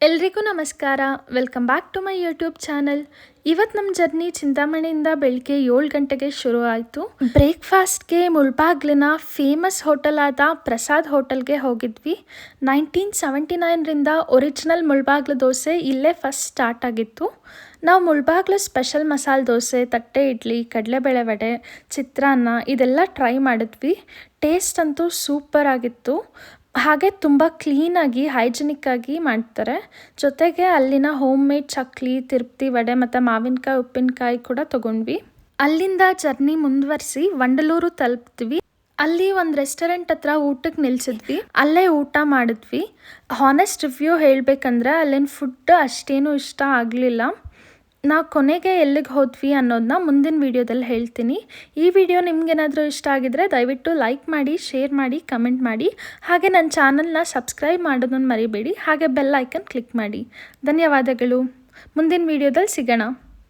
ಎಲ್ರಿಗೂ ನಮಸ್ಕಾರ. Welcome back to my YouTube channel. ಇವತ್ತು ನಮ್ಮ ಜರ್ನಿ ಚಿಂತಾಮಣಿಯಿಂದ ಬೆಳಗ್ಗೆ 7 ಗಂಟೆಗೆ ಶುರು ಆಯಿತು. ಬ್ರೇಕ್ಫಾಸ್ಟ್ಗೆ ಮುಳ್ಬಾಗ್ಲಿನ ಫೇಮಸ್ ಹೋಟೆಲ್ ಆದ ಪ್ರಸಾದ್ ಹೋಟೆಲ್ಗೆ ಹೋಗಿದ್ವಿ. 1979ರಿಂದ ಒರಿಜಿನಲ್ ಮುಳ್ಬಾಗ್ಲು ದೋಸೆ ಇಲ್ಲೇ ಫಸ್ಟ್ ಸ್ಟಾರ್ಟ್ ಆಗಿತ್ತು. ನಾವು ಮುಳ್ಬಾಗ್ಲು ಸ್ಪೆಷಲ್ ಮಸಾಲೆ ದೋಸೆ, ತಟ್ಟೆ ಇಡ್ಲಿ, ಕಡಲೆಬೇಳೆ ವಡೆ, ಚಿತ್ರಾನ್ನ ಇದೆಲ್ಲ ಟ್ರೈ ಮಾಡಿದ್ವಿ. ಟೇಸ್ಟ್ ಅಂತೂ ಸೂಪರ್ ಆಗಿತ್ತು. ಹಾಗೆ ತುಂಬ ಕ್ಲೀನಾಗಿ ಹೈಜಿನಿಕ್ಕಾಗಿ ಮಾಡ್ತಾರೆ. ಜೊತೆಗೆ ಅಲ್ಲಿನ ಹೋಮ್ ಮೇಡ್ ಚಕ್ಲಿ, ತಿರುಪ್ತಿ ವಡೆ ಮತ್ತು ಮಾವಿನಕಾಯಿ ಉಪ್ಪಿನಕಾಯಿ ಕೂಡ ತೊಗೊಂಡ್ವಿ. ಅಲ್ಲಿಂದ ಜರ್ನಿ ಮುಂದುವರಿಸಿ ವಂಡಲೂರು ತಲುಪ್ತೀವಿ. ಅಲ್ಲಿ ಒಂದು ರೆಸ್ಟೋರೆಂಟ್ ಹತ್ರ ಊಟಕ್ಕೆ ನಿಲ್ಸಿದ್ವಿ. ಅಲ್ಲೇ ಊಟ ಮಾಡಿದ್ವಿ. ಹಾನೆಸ್ಟ್ ರಿವ್ಯೂ ಹೇಳಬೇಕಂದ್ರೆ ಅಲ್ಲಿನ ಫುಡ್ ಅಷ್ಟೇನೂ ಇಷ್ಟ ಆಗಲಿಲ್ಲ. ನಾವು ಕೊನೆಗೆ ಎಲ್ಲಿಗೆ ಹೋದ್ವಿ ಅನ್ನೋದನ್ನ ಮುಂದಿನ ವೀಡಿಯೋದಲ್ಲಿ ಹೇಳ್ತೀನಿ. ಈ ವಿಡಿಯೋ ನಿಮ್ಗೇನಾದರೂ ಇಷ್ಟ ಆಗಿದ್ರೆ ದಯವಿಟ್ಟು ಲೈಕ್ ಮಾಡಿ, ಶೇರ್ ಮಾಡಿ, ಕಮೆಂಟ್ ಮಾಡಿ. ಹಾಗೆ ನನ್ನ ಚಾನಲ್ನ ಸಬ್ಸ್ಕ್ರೈಬ್ ಮಾಡೋದನ್ನು ಮರಿಬೇಡಿ. ಹಾಗೆ ಬೆಲ್ ಐಕನ್ ಕ್ಲಿಕ್ ಮಾಡಿ. ಧನ್ಯವಾದಗಳು. ಮುಂದಿನ ವೀಡಿಯೋದಲ್ಲಿ ಸಿಗೋಣ.